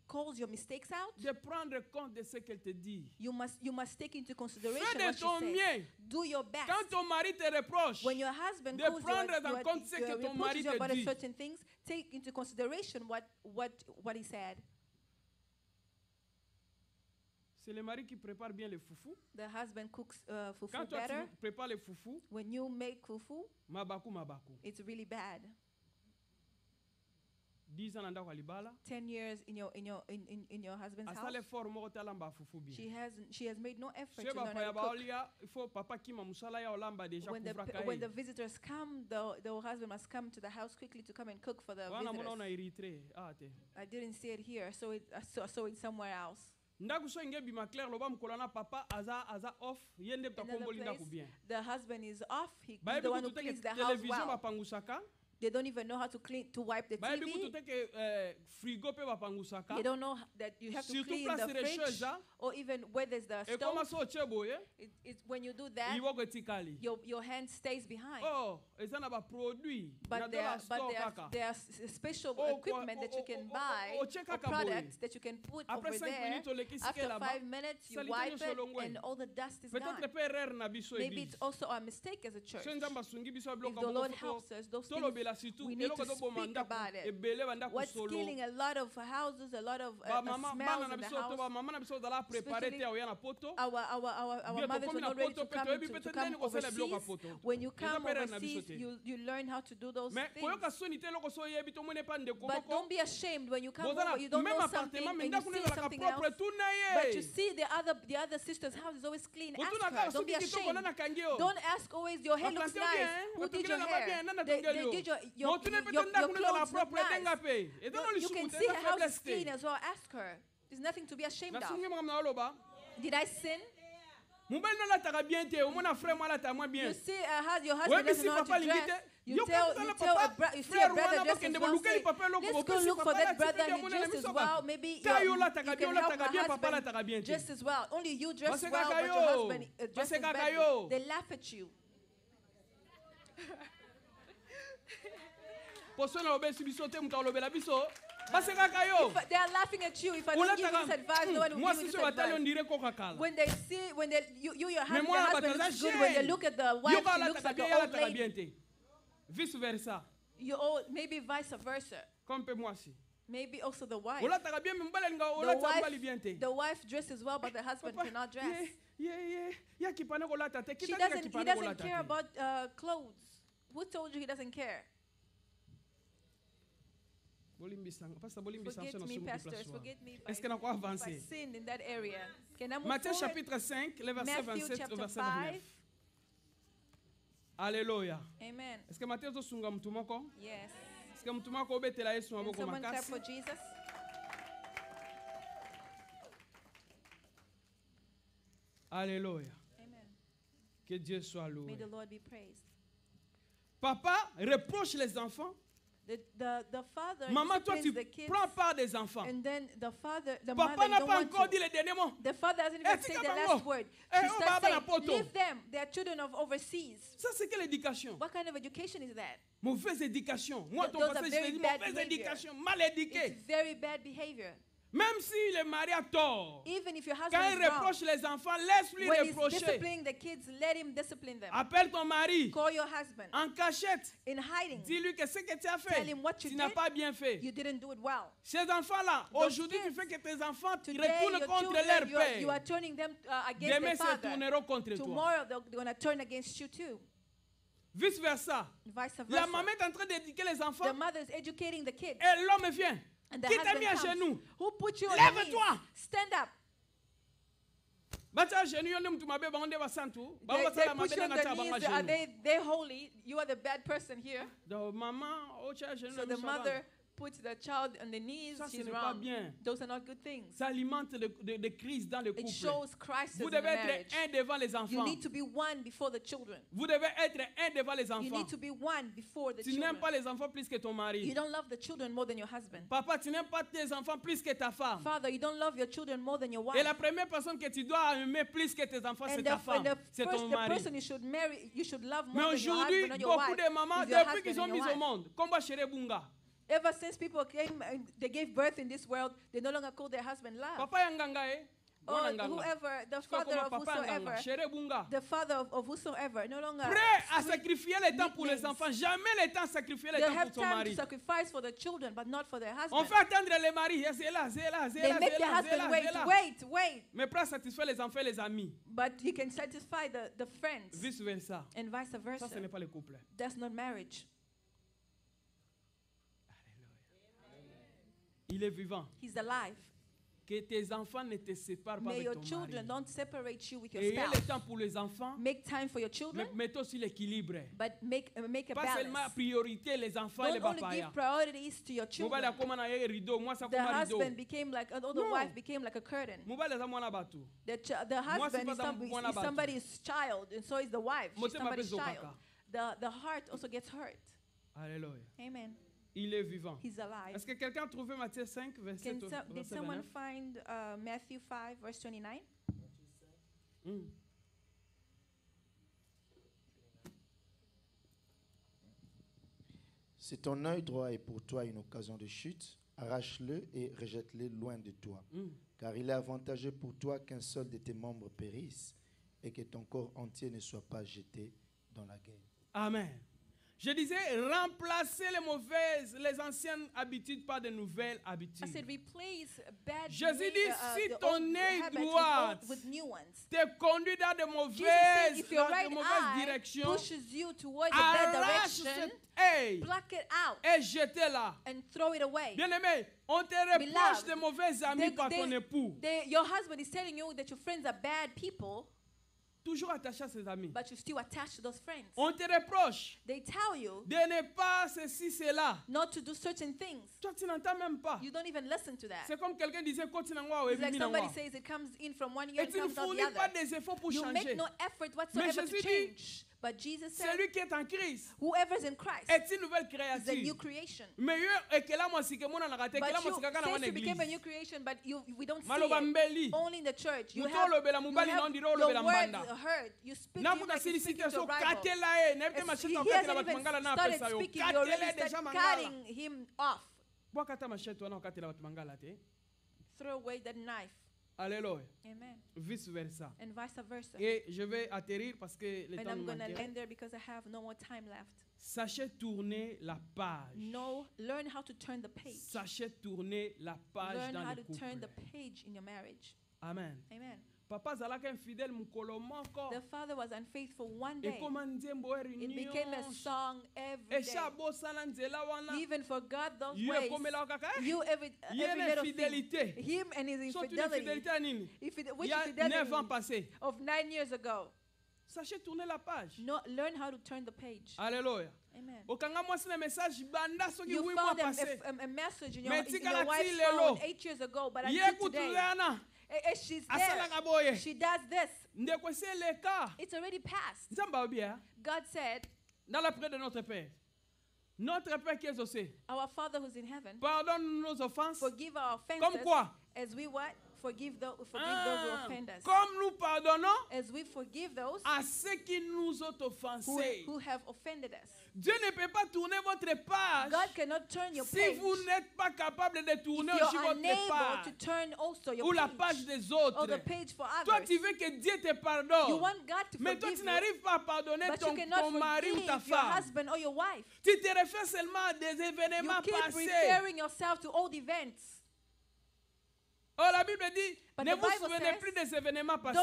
calls your mistakes out, de prendre compte de ce qu'elle te dit. you must take into consideration Fais de what she ton says. mieux. Do your best. Quand ton mari te reproche, When your husband de calls prendre en compte ce que ton reproaches mari you te about dit. certain things, take into consideration what he said. c'est le mari qui prépare bien les foufous. The husband cooks fufu Quand toi better. tu prépares les foufous, When you make fufu, mabaku. it's really bad. 10 ans nanda kwa libala. 10 years in your husband's house. Asale fort moko talamba fufu bien. She has made no effort Chez to learn papa ya how to cook. baolia, il faut papa kima musala ya olamba deja kuvra When the visitors come, the husband must come to the house quickly to come and cook for the wana mona na visitors. Eritrea. Ah te. I didn't see it here, so I saw it somewhere else. Ndaku so nge bima clair loba mukolana papa aza off yende Another takomboli ndaku place, bien. the husband is off. He's Baebi the one who kututeke cleans the house television well. bapangusaka. They don't even know how to wipe the Baebi TV. kututeke frigo pe bapangusaka. They don't know that you have to Surtout clean place the les fridge, choses, or even where there's the Et comment stove. ça ocheboye? It's when you do that, Iwoko tikali. your hand stays behind. Oh, eza na ba produit. But there are special Oh, equipment that you can buy, check or kaka products that you can put Après over 5 there. minutes olekisi After là-bas. 5 minutes, you Salite wipe nyonso it, olongwe. and all the dust is gone. Peut-être pe erreur na biso Maybe église. it's also a mistake as a church. So nzamba sungi biso If bloka the Lord boko helps us, those things tolobela surtout we need eloko to to speak bomanda about it. ebele banda What's kusolo. killing a lot of houses, a lot of Ba mama smells bana na in the biso to house. ba mama na biso dala préparer Especially te oya na poto. Our Bien, mothers tokomi were na not ready poto to pe come toyebi to peut-être come ndeni kosala biloko overseas. poto. When you Eza come pe erreur na biso overseas, te. you learn how to do those Mais things. koyoka soni te eloko so oyebi to mone pa ndeko But moko. don't be ashamed when you come Bozala over. You don't même know something appartement mais and you ndako see nezalaka something else. propre tuna But you ye. see the other sister's house is always clean. Ask Kotuna her. kaka Don't be soki kitoko ashamed. nana kangi yo. Don't ask always, your hair looks Baplante nice. bien, Who did your batongela hair? bien, nana They tongeli yo. did your Motune pe your ndako nezala clothes look propre tenga nice. pe. Eza no You can lisumu te see eza her house is faiblesse clean te. as well. Ask her. There's nothing to be ashamed of. Nasungi mwa mna oloba. Did I sin? Mobali no lataka bien te, omona frère moi lata moi bien. You see your Ouais, husband mais doesn't si know how papa to l'invite, dress. yo You tell kaka you papa, see a frère brother wana dressed bakende as well. boluka Say, papa loko let's go bopesi look for papa that lati brother pe and he mona na dressed as miso well. ba. Maybe Ta yo you lataka bien, can help lataka my bien, papa husband lataka bien te. just as well. Only you dress Base well, kaka but your yo. husband dresses Base kaka badly. yo. They laugh at you. Poso na obesi biso te muta olobela biso. Base kaka yo. If they are laughing at you if I don't give you this advice. No one will Moi give you si this so batali on advice. dirait coca kala. When they see, your Mais husband, moi your na husband bataza looks good, when they jeune. look at the Yo wife, ka she looks lataka like bien, an old lataka lady. bien te. Vice versa. You all, maybe vice versa. Comme pe moi si. Maybe also the wife. Olataka bien mais mbala nga The olata mbali bien te. wife dresses well, but the husband Papa, cannot dress. Ya kipane ko lata te. He Kita ka doesn't kipane ko lata care te. about clothes. Who told you he doesn't care? Forgive me, pastors. Forgive me Est-ce qu'on a quoi if I avancer? sinned in that area. Can I move Matthieu forward? chapitre 5, le verset Matthew 27 au chapter verset 5. 29. Alléluia. Amen. Est-ce que Matthieu tosunga mtu moko? Yes. Est-ce que mtu moko obetela Yesu Can maboko someone clap makasi? for Jesus? Alléluia. Amen. Que Dieu soit May loué. the Lord be praised. Papa reproche les enfants. The father Maman, toi tu disciplines the kids, prends part des enfants. and then the Papa mother n'a don't pas want encore to. dit les derniers mots. The father hasn't Eh, even said the tika last bango. word. Eh, She oh, starts baba na saying, poto. leave them. They are children of overseas. Ça c'est quelle éducation? What kind of education is that? Mauvaise éducation. Moi ton Those are pasteur je very dis bad mauvaise behavior. éducation, mal éduqué. It's very bad behavior. Même si le mari a tort, Even if your quand husband il is wrong, reproche les enfants, laisse-lui when he's reprocher. disciplining the kids, let him discipline them. Appelle ton mari Call your husband en cachette. in hiding. Dis-lui que ce que tu as Tell fait, him what you tu n'as did. pas bien fait. You didn't do it well. Ces enfants-là, Those aujourd'hui, tu kids, fais que tes enfants Today, retournent your contre children, leur you are père. turning them against Demain, their se father. tourneront contre toi. Tomorrow, they're going to turn against you too. Vice versa. Vice La versa. maman est en train d'éduquer les enfants The mother is educating the kids. et l'homme vient. And the Qui t'a husband mis à comes. genoux? Who put you on your knees? Lève-toi. Stand up. Bati à genoux, on mtu mabe bango nde basantu. They, Bango they basala put mabe you on na their ngata bango knees. à Are genoux. they holy? You are the bad person here. Donc maman, ocha à genoux So na the biso mother abana. puts the child on the knees. Ça, ce She's n'est pas wrong. bien. Those are not good things. Ça alimente des crises dans le It couple. shows crisis Vous in the devez être marriage. un devant les You enfants. need to be one before the children. Vous devez être un devant les You enfants. need to be one before the Tu n'aimes children. pas les enfants plus que ton You mari. don't love the children more than your husband. Papa, tu n'aimes pas tes enfants plus que ta femme. Father, you don't love your children more than your Et wife. la première personne que tu dois aimer plus que tes enfants, c'est And ta femme. C'est ton the mari. person you should marry, you should love Mais more than your aujourd'hui, husband or your beaucoup wife de mamans, is your depuis husband qu'ils sont and mis your au wife. monde, combat chez Bunga. Ever since people came and they gave birth in this world, they no longer call their husband love. Papa yanganga eh? Or Mwana nganga. whoever, the Siko father koma of papa whosoever, yanganga, chere Bunga. the father of whosoever, no longer Prêt à sacrifier le temps pour les nicknames. enfants. Jamais le temps à sacrifier le they temps have pour son time to mari. sacrifice for the children, but not for their On husband. fait attendre les maris. C'est là, c'est là, c'est They là, make c'est their là, c'est husband là. wait. Mais prêt à satisfaire les enfants et les amis. But he can satisfy the friends Vice versa. and vice Ça, versa. ce n'est pas le couple. That's not marriage. Il est vivant. He's alive. Que tes enfants ne te séparent pas May avec your ton children mari. don't separate you with your Ayez spouse. le temps pour les enfants, Make time for your mais children, mettez aussi l'équilibre. but make a Pas seulement balance. priorité les enfants et les Don't only papayas. give priorities to your Mobile children. akoma na ye rideau, moi ça The comme rideau. husband became like, or the No. wife became like a curtain. Mobile za mwana batu. The husband is, mwana is batu. somebody's child, and so is the wife. She's Motema somebody's bezo child. kaka. The heart also gets hurt. Alléluia. Amen. Il est vivant. He's alive. Est-ce que quelqu'un a trouvé Matthieu 5, verset Did 29? someone find Matthew 5, verse 29? Hmm. Si ton œil droit est pour toi une occasion de chute, arrache-le et rejette-le loin de toi. Hmm. Car il est avantageux pour toi qu'un seul de tes membres périsse et que ton corps entier ne soit pas jeté dans la guerre. Amen. Je disais, remplacer les anciennes habitudes par de nouvelles I habitudes. said, replace bad Jésus dit, si the ton old œil habits droit with new ones. te conduit dans de Jesus said, mauvaises, if your dans de right mauvaises eye directions, pushes you towards a bad arrache direction, cet œil pluck it out et jette-la. and throw it away. Bien-aimé, on te reproche Beloved, de mauvais amis par ton époux. Your husband is telling you that your friends are bad people, Toujours attaché à ses amis. but you're still attached to those friends. On te reproche They tell you de ne pas ceci, cela. not to do certain things. Toi, tu n'entends même pas. You don't even listen to that. C'est comme quelqu'un disait, continue à It's like somebody says it comes in from one ear Et and tu ne comes out the fournis pas other. des efforts pour You changer. make no effort whatsoever to Jésus dit, change. But Jesus said, Celui qui est en Christ whoever's in Christ est une nouvelle is a new créature. creation. Meilleur est que là, moi, si que moi, on a raté, que là, But moi, you si que là, on says a you became a l'église. new creation, but we don't see Maloba it. mbeli. Only in the church. You Muto have, olobela you mobali have na ondira your olobela words mbanda. heard. You speak to him Nakuta like sili you speak to situation a rival. katela e na epte machete He okatela hasn't batu even mangala na started apesa yo speaking. You already katela deja start mangala. cutting him off. Bwakata machete wana okatela batu mangala te. Throw away that knife. Alléluia. Amen. Vice versa. And vice versa. Et je vais atterrir parce que le And temps I'm nous going to manque. end there because I have no more time left. Sachez tourner la page. No, learn how to turn the page. Sachez tourner la page Learn dans how le to turn the couple. page in your marriage. Amen. Amen. Papa zalaka infidèle mukolo moko. The father was unfaithful one Et day. comme nzembo It became a réunion. song every Et day. shabosana nzela wana. He even forgot those Yue ways. komela kaka. You every Yene little thing. infidélité. Him and his Sont une infidelity. infidélité à nini? Il Which y a 9 ans infidelity passés. of 9 years ago. Sachez tourner la page. No, learn how to turn the page. Alléluia. Amen. Okanga mwasi na message banda soki You 8 mois found passés. a message in Mais your tikala wife's ti lelo. phone 8 years ago, but Ye until today, kutulana. she's Asalaka there. boye. She does this. Ndeko c'est le cas. It's already passed. Nzamba obia. God said, Dans la prière de notre Père. Notre Père qui est aux cieux. our Father who's in heaven, Pardonne nos offenses. forgive our Comme offenses quoi? as we what? forgive those who Ah, offend us. comme nous pardonnons As we forgive those à ceux qui nous ont offensés. who have offended us. Dieu ne peut pas tourner votre page God cannot turn your si page vous n'êtes pas capable de tourner if aussi you're votre unable page to turn also ou your la page page des or autres. the page for Toi, others. tu veux que Dieu te You pardonne. want God to Mais toi, forgive tu you, n'arrives pas à pardonner but you ton cannot mari ou ta forgive your femme. husband or your wife. Tu te réfères seulement à des You événements keep passés. referring yourself to old events. Oh, la Bible dit, But ne the vous Bible souvenez says, plus des événements passés.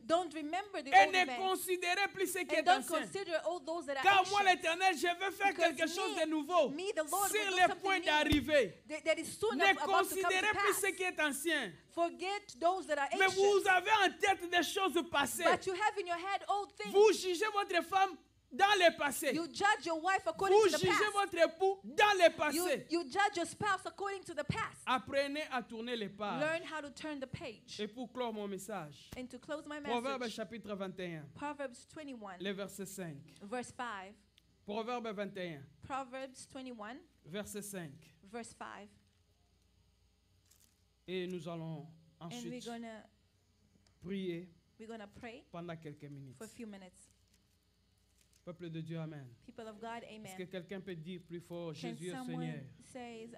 Don't remember the Et old ne events. considérez plus ce qui And est don't ancien. consider all those that are Car moi, ancient. l'Éternel, je veux faire Because quelque chose me- de nouveau me, the Lord, will sur do le something point new d'arriver. that is soon Ne about to come to considérez plus pass. ce qui est ancien. Forget those that are Mais ancient. vous avez en tête des choses passées. But you have in your head old things. Vous jugez votre femme dans le passé. You judge your wife according Vous to the jugez past. votre époux dans le passé. You judge your spouse according to the past. Apprenez à tourner les pages. Learn how to turn the page. Et pour clore mon message, And to close my Proverbe message, chapitre 21, Proverbs 21, le verset 5. verse 5. Proverbe 21, Proverbs 21, verset 5. verse 5. Et nous allons And ensuite we're prier gonna pray pendant quelques minutes. for a few minutes. Peuple de Dieu, Amen. People of God, Est-ce que amen. quelqu'un peut dire plus fort, Can Jésus est someone Seigneur? says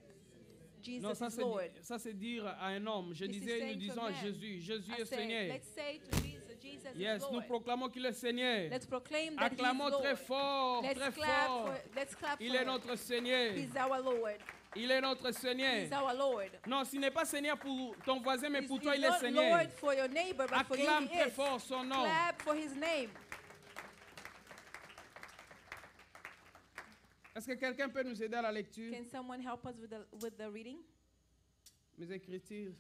Jesus Non, ça is Lord? ça c'est dire à un homme. Je This is disais, nous saying to disons a à man. Jésus, Jésus I est say, Seigneur. let's say to Jesus, Jesus Yes, is nous Lord. proclamons qu'il est Seigneur. Let's proclaim that He is Acclamons très Lord. fort, Let's très clap fort. let's clap Il for est Him. notre Seigneur. He's our Lord. Il est notre Seigneur. He's our Lord. Non, s'il n'est pas Seigneur pour ton voisin, mais pour toi, He's il est not Seigneur. Lord for your neighbor, but for you Acclame He très is. fort son nom. Clap for His name. Est-ce que quelqu'un peut nous aider à la lecture? Can someone help us with the reading? Mes écritures,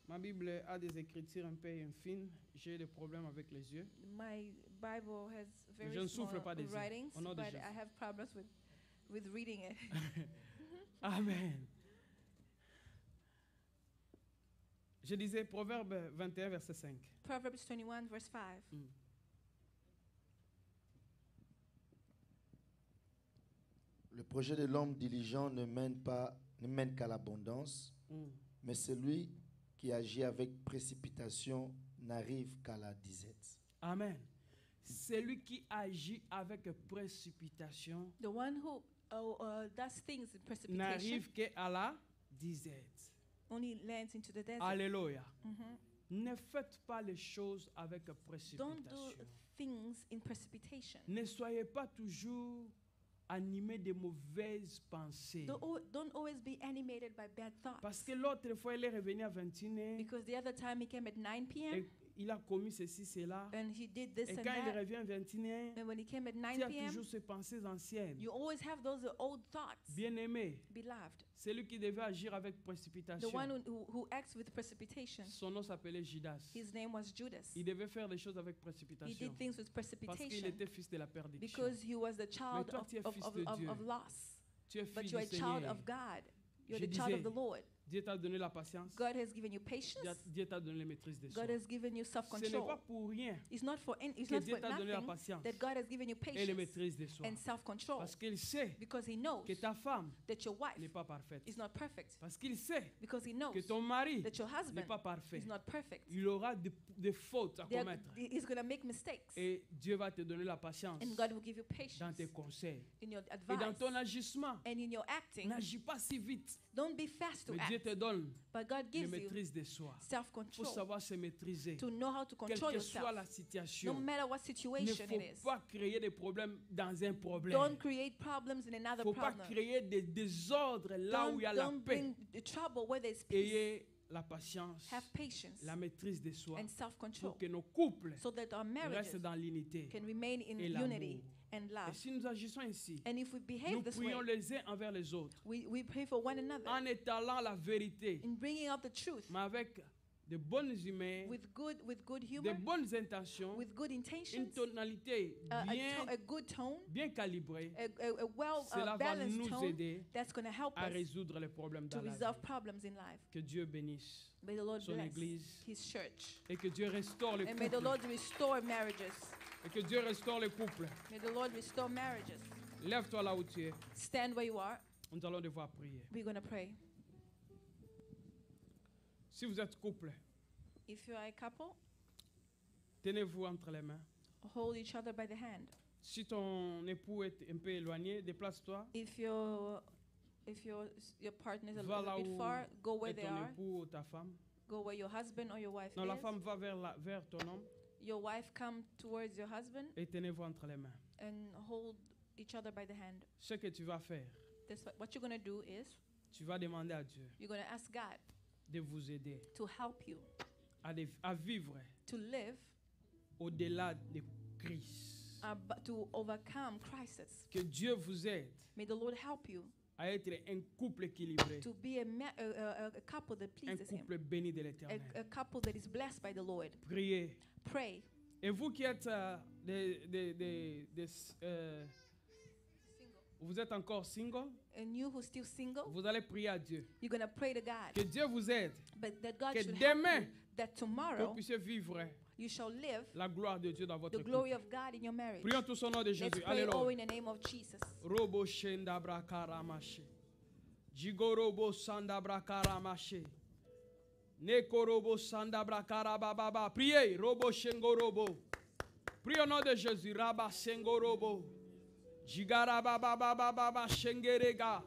ma Bible a des écritures un peu fines. J'ai des problèmes avec les yeux. My Bible has very Je ne small souffle pas des yeux, writings, au nom de but Jésus. I have problems with reading it. Amen. Je disais Proverbe 21, verset 5. Proverbs 21, verse 5. Le projet de l'homme diligent ne mène qu'à l'abondance, mais celui qui agit avec précipitation n'arrive qu'à la disette. Amen. Celui qui agit avec précipitation The one who does things in precipitation n'arrive qu'à la disette. only lands into the desert. Alléluia. Mhm. Ne faites pas les choses avec Don't précipitation. do things in precipitation. Ne soyez pas toujours animés de mauvaises pensées. Don't always be animated by bad thoughts. Parce que l'autre fois, il est revenu à 21h Because the other time he came at 9 p.m. et il a commis ceci, cela. and he did this Et and quand il that. revient à 21h, And when he came at 9 tu as p.m., toujours ces pensées anciennes. you always have those old thoughts. Bien-aimé, Beloved, celui qui devait agir avec the précipitation, one who acts with precipitation, son nom s'appelait Judas. his name was Judas. Il devait faire des choses avec He précipitation did things with parce qu'il precipitation était fils de la perdition. because he was the child toi, tu es fils de Dieu. of loss. Tu es But fils you are du a child Seigneur. of God. You're Je the child of disais, the Lord. Dieu t'a donné la patience. God has given you patience. Dieu t'a donné la maîtrise des soi. God has given you Ce n'est pas self-control. pour rien It's not for que not Dieu for t'a donné la nothing patience that God has given you et la patience maîtrise des soi. and self-control. Parce qu'il sait Because He knows que ta femme that your wife n'est pas parfaite. is not perfect. Parce qu'il sait Because He knows que ton mari that your n'est husband pas parfait. is not perfect. Il aura des fautes à commettre. He's going to make mistakes. Et Dieu va te donner la patience And God will give you dans patience tes conseils. in your Et dans advice ton agissement, and in your acting. n'agis pas si vite. Don't be fast to Mais Dieu act. te donne But God la gives you maîtrise de soi. Pour self-control savoir se maîtriser. to know how to Quelle control que soit yourself. la No situation. matter what Il ne situation faut it is. pas créer des problèmes dans un problème. Don't create problems in Il another ne faut pas problem. créer des désordres là où il y a la Don't paix. bring the trouble where there's peace. Ayez la patience, Have patience la maîtrise de soi and self-control pour que nos couples so that our marriages restent dans l'unité can remain in et l'amour. unity and Et love. si nous agissons ainsi, And if we nous behave this way, prions les uns envers les autres we pray for one another en étalant la vérité, in bringing out the truth mais avec de bonnes humeurs, with good de humor, bonnes intentions, with good une intentions, tonalité a good tone, bien calibrée. a well Cela va balanced nous tone aider that's going to help à us résoudre les problèmes to dans la resolve vie. problems in life. Que Dieu bénisse May the Lord son bless église His church. et que Dieu restaure les And may the couples. Lord restore marriages. Et que Dieu restaure les couples. May the Lord restore marriages. Lève-toi là où tu es. Stand where you are. Nous allons devoir prier. We're going to pray. Si vous êtes couple, If you are a couple, tenez-vous entre les mains. hold each other by the hand. Si ton époux est un peu éloigné, déplace-toi. If your partner is a Va little là bit où far, go where est they ton are. époux ou ta femme. Go where your husband or your wife Non, la is. femme va vers ton homme Your wife come towards your husband et tenez-vous entre les mains. and hold each other by the hand. Ce que tu vas faire, That's what you're going to do is tu vas demander à Dieu you're going to ask God de vous aider to help you à vivre to live, au-delà des crises. to overcome crisis. Que Dieu vous aide May the Lord help you à être un couple équilibré, to be a couple that un pleases Him, couple béni de l'Éternel. a couple that is blessed by the Lord. Priez. Pray. Et vous qui êtes vous êtes encore single, And you who's still single, vous allez prier à Dieu. you're going to pray to God. Que Dieu vous aide, But that God que should help demain, you, that que vous tomorrow puissiez vivre you shall live la gloire de Dieu dans votre the couple. glory of God in your marriage. Prions tous au nom de Let's Jésus. pray all Alléluia. in the name of Jesus. Robo shenda brakaramashi. Jigorobo sanda brakaramashi. Nekorobo sanda brakarababa. Priez. Robo shengorobo. Prions au nom de Jésus. Rabba sengorobo. Jigarababa shengerega.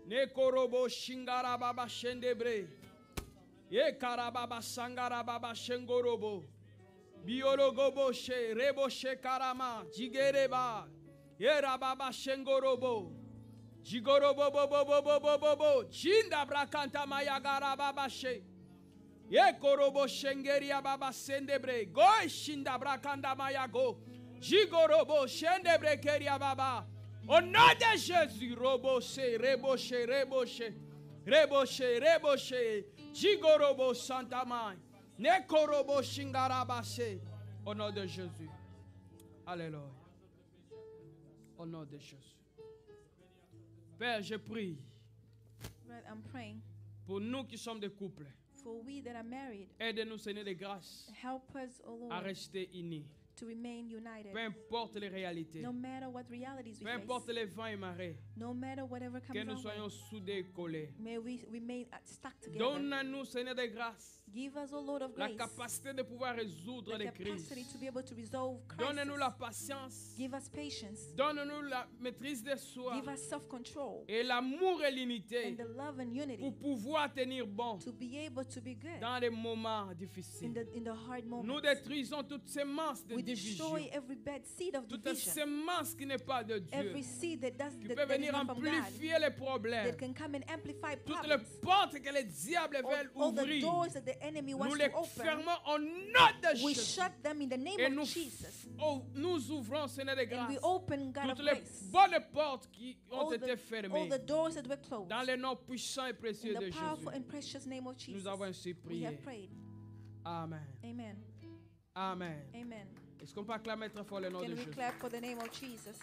Nekorobo shingarababa shendebre. Ye karababa sangarababa shengorobo. Biologobo she rebo she karama jigereba. Ye rababa shengorobo. Jigorobo bo bo bo bo bo bo bo. Jinda brakanta mayagara baba she. Ye korobo shengeria baba sendebre. Goy shinda brakanda mayago. Jigorobo shendebre keria baba. Au nom de Jésus, robo she rebo she rebo she. Rebo she rebo she. Jigorobo Santa Mai. Nekorobo Shingarabase. Au nom de Jésus. Alléluia. Au nom de Jésus. Père, je prie Lord, I'm praying pour nous qui sommes des couples. for we that are married. Aide-nous, Seigneur de grâce, Help us, O à Lord, rester unis. to remain united. Peu importe les réalités. No matter what realities we Peu importe face. les vents et marées. No matter whatever Que comes nous our way. soyons soudés et collés. May we remain stuck together. Donne-nous, Seigneur de grâce, Give us, O Lord of la grace, capacité de pouvoir résoudre the les crises. capacity to be able to resolve Donne-nous la crises. patience. Give us patience. Donne-nous la maîtrise de soi Give us self-control et l'amour et l'unité and the love and unity pour pouvoir tenir bon to be able to be good dans les moments difficiles. in the hard Nous moments. détruisons toute semence de We division, destroy every bad seed of toute division. semence qui n'est pas de Dieu, Every seed that qui that peut is venir not from God, amplifier les problèmes. that can come and amplify Toutes les problems. portes que les diables veulent All the ouvrir, doors that the enemy nous wants les to open, fermons au nom de we Jésus. shut them in the name Et of nous, Jesus. nous ouvrons, Seigneur de And grâce, we open, God of toutes les grace, bonnes portes qui ont all été all fermées. the doors that were closed. Dans le nom puissant et précieux In de the powerful Jésus, and precious name of Jesus, nous avons ainsi we prié. have prayed. Amen. Amen. Amen. Amen. Est-ce qu'on peut acclamer très fort le nom Can de we Jésus? clap for the name of Jesus?